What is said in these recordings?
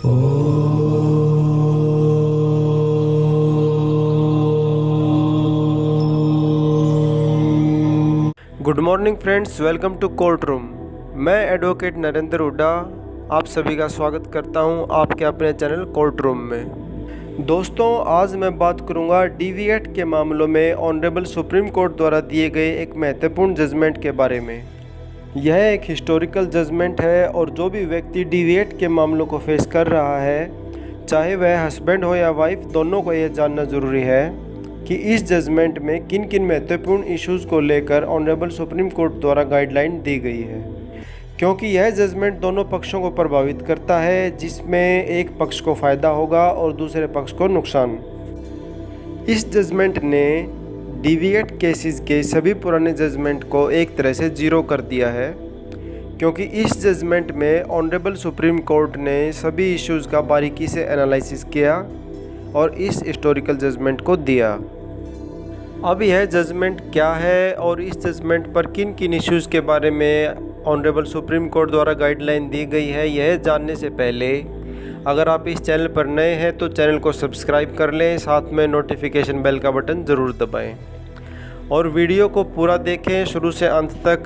Good morning friends, welcome to court room. मैं advocate Narendra Hooda आप सभी का स्वागत करता हूं आपके अपने चैनल कोर्ट रूम में। दोस्तों, आज मैं बात करूंगा डीवीएट के मामलों में ऑनरेबल सुप्रीम कोर्ट द्वारा दिए गए एक महत्वपूर्ण जजमेंट के बारे में। यह एक हिस्टोरिकल जजमेंट है और जो भी व्यक्ति डीवीएट के मामलों को फेस कर रहा है, चाहे वह हस्बैंड हो या वाइफ, दोनों को यह जानना ज़रूरी है कि इस जजमेंट में किन किन महत्वपूर्ण इश्यूज़ को लेकर ऑनरेबल सुप्रीम कोर्ट द्वारा गाइडलाइन दी गई है, क्योंकि यह जजमेंट दोनों पक्षों को प्रभावित करता है, जिसमें एक पक्ष को फ़ायदा होगा और दूसरे पक्ष को नुकसान। इस जजमेंट ने डीवीएट केसेस के सभी पुराने जजमेंट को एक तरह से ज़ीरो कर दिया है, क्योंकि इस जजमेंट में ऑनरेबल सुप्रीम कोर्ट ने सभी इश्यूज़ का बारीकी से एनालिसिस किया और इस हिस्टोरिकल जजमेंट को दिया। अब यह जजमेंट क्या है और इस जजमेंट पर किन किन इश्यूज़ के बारे में ऑनरेबल सुप्रीम कोर्ट द्वारा गाइडलाइन दी गई है, यह जानने से पहले अगर आप इस चैनल पर नए हैं तो चैनल को सब्सक्राइब कर लें, साथ में नोटिफिकेशन बेल का बटन ज़रूर दबाएं और वीडियो को पूरा देखें शुरू से अंत तक।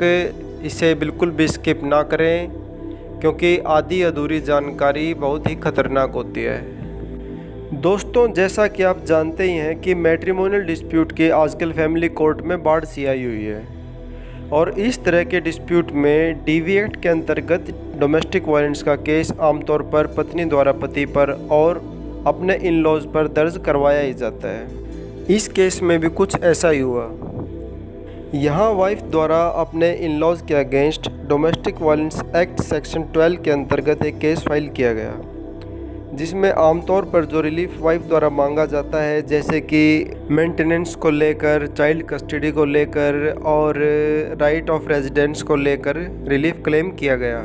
इसे बिल्कुल भी स्किप ना करें, क्योंकि आधी अधूरी जानकारी बहुत ही खतरनाक होती है। दोस्तों, जैसा कि आप जानते ही हैं कि मैट्रिमोनियल डिस्प्यूट की आजकल फैमिली कोर्ट में बाढ़ सी आई हुई है और इस तरह के डिस्प्यूट में डीवीएट के अंतर्गत डोमेस्टिक वायलेंस का केस आमतौर पर पत्नी द्वारा पति पर और अपने इन लॉज पर दर्ज करवाया ही जाता है। इस केस में भी कुछ ऐसा ही हुआ। यहाँ वाइफ द्वारा अपने इन लॉज के against domestic violence act section 12 के अंतर्गत एक केस फाइल किया गया, जिसमें आमतौर पर जो रिलीफ वाइफ द्वारा मांगा जाता है, जैसे कि मेंटेनेंस को लेकर, चाइल्ड कस्टडी को लेकर और राइट ऑफ रेजिडेंस को लेकर रिलीफ क्लेम किया गया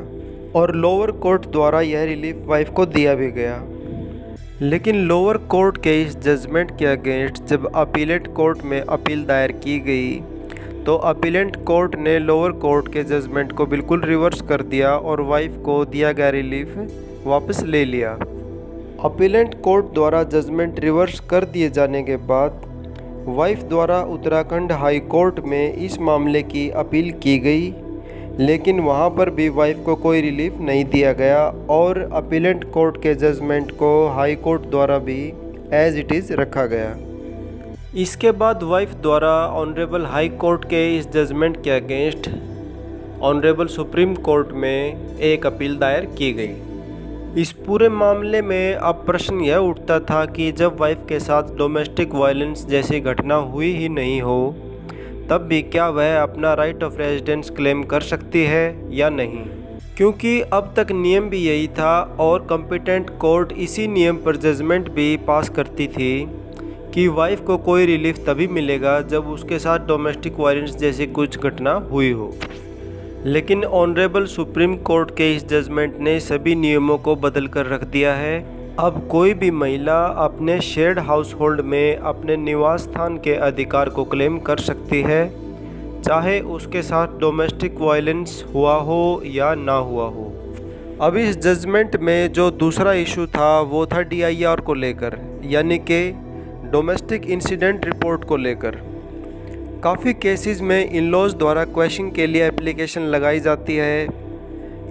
और लोअर कोर्ट द्वारा यह रिलीफ वाइफ को दिया भी गया। लेकिन लोअर कोर्ट के इस जजमेंट के अगेंस्ट जब अपीलेट कोर्ट में अपील दायर की गई तो अपीलेंट कोर्ट ने लोअर कोर्ट के जजमेंट को बिल्कुल रिवर्स कर दिया और वाइफ को दिया गया रिलीफ वापस ले लिया। अपीलेंट कोर्ट द्वारा जजमेंट रिवर्स कर दिए जाने के बाद वाइफ द्वारा उत्तराखंड हाई कोर्ट में इस मामले की अपील की गई, लेकिन वहां पर भी वाइफ को कोई रिलीफ नहीं दिया गया और अपीलेंट कोर्ट के जजमेंट को हाई कोर्ट द्वारा भी एज इट इज़ रखा गया। इसके बाद वाइफ द्वारा ऑनरेबल हाई कोर्ट के इस जजमेंट के अगेंस्ट ऑनरेबल सुप्रीम कोर्ट में एक अपील दायर की गई। इस पूरे मामले में अब प्रश्न यह उठता था कि जब वाइफ के साथ डोमेस्टिक वायलेंस जैसी घटना हुई ही नहीं हो, तब भी क्या वह अपना राइट ऑफ रेजिडेंस क्लेम कर सकती है या नहीं, क्योंकि अब तक नियम भी यही था और कॉम्पिटेंट कोर्ट इसी नियम पर जजमेंट भी पास करती थी कि वाइफ को कोई रिलीफ तभी मिलेगा जब उसके साथ डोमेस्टिक वायलेंस जैसी कुछ घटना हुई हो। लेकिन ऑनरेबल सुप्रीम कोर्ट के इस जजमेंट ने सभी नियमों को बदल कर रख दिया है। अब कोई भी महिला अपने शेयर्ड हाउस होल्ड में अपने निवास स्थान के अधिकार को क्लेम कर सकती है, चाहे उसके साथ डोमेस्टिक वायलेंस हुआ हो या ना हुआ हो। अब इस जजमेंट में जो दूसरा इशू था वो था DIR को लेकर, यानी कि डोमेस्टिक इंसिडेंट रिपोर्ट को लेकर। काफ़ी केसेस में इन लॉज द्वारा क्वेश्चन के लिए एप्लीकेशन लगाई जाती है,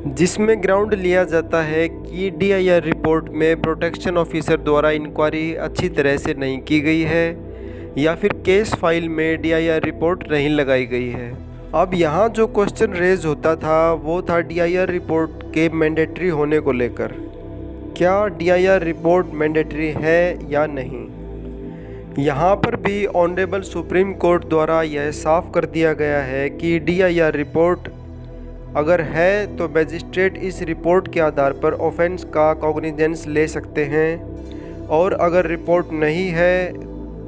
जिसमें ग्राउंड लिया जाता है कि DIR रिपोर्ट में प्रोटेक्शन ऑफिसर द्वारा इंक्वायरी अच्छी तरह से नहीं की गई है या फिर केस फाइल में DIR रिपोर्ट नहीं लगाई गई है। अब यहाँ जो क्वेश्चन रेज होता था वो था DIR रिपोर्ट के मैंडेटरी होने को लेकर। क्या DIR रिपोर्ट मैंडेटरी है या नहीं? यहाँ पर भी ऑनरेबल सुप्रीम कोर्ट द्वारा यह साफ कर दिया गया है कि DIR रिपोर्ट अगर है तो मैजिस्ट्रेट इस रिपोर्ट के आधार पर ऑफेंस का कॉग्निजेंस ले सकते हैं और अगर रिपोर्ट नहीं है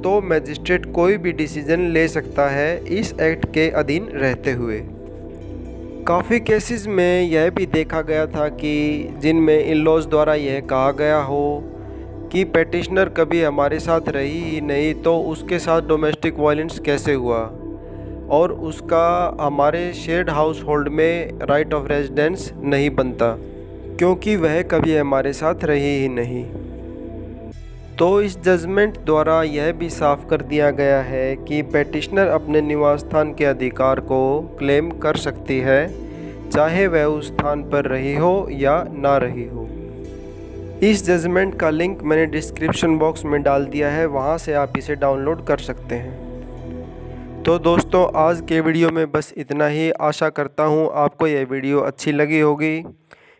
तो मैजिस्ट्रेट कोई भी डिसीजन ले सकता है इस एक्ट के अधीन रहते हुए। काफ़ी केसेस में यह भी देखा गया था कि जिनमें इन लॉज द्वारा यह कहा गया हो कि पेटिशनर कभी हमारे साथ रही ही नहीं तो उसके साथ डोमेस्टिक वायलेंस कैसे हुआ और उसका हमारे शेयर्ड हाउस होल्ड में राइट ऑफ रेजिडेंस नहीं बनता। क्योंकि वह कभी हमारे साथ रही ही नहीं। तो इस जजमेंट द्वारा यह भी साफ कर दिया गया है कि पेटिशनर अपने निवास स्थान के अधिकार को क्लेम कर सकती है, चाहे वह उस स्थान पर रही हो या ना रही हो। इस जजमेंट का लिंक मैंने डिस्क्रिप्शन बॉक्स में डाल दिया है, वहां से आप इसे डाउनलोड कर सकते हैं। तो दोस्तों, आज के वीडियो में बस इतना ही। आशा करता हूँ आपको यह वीडियो अच्छी लगी होगी।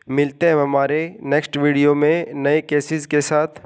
मिलते हैं हमारे नेक्स्ट वीडियो में नए केसेस के साथ।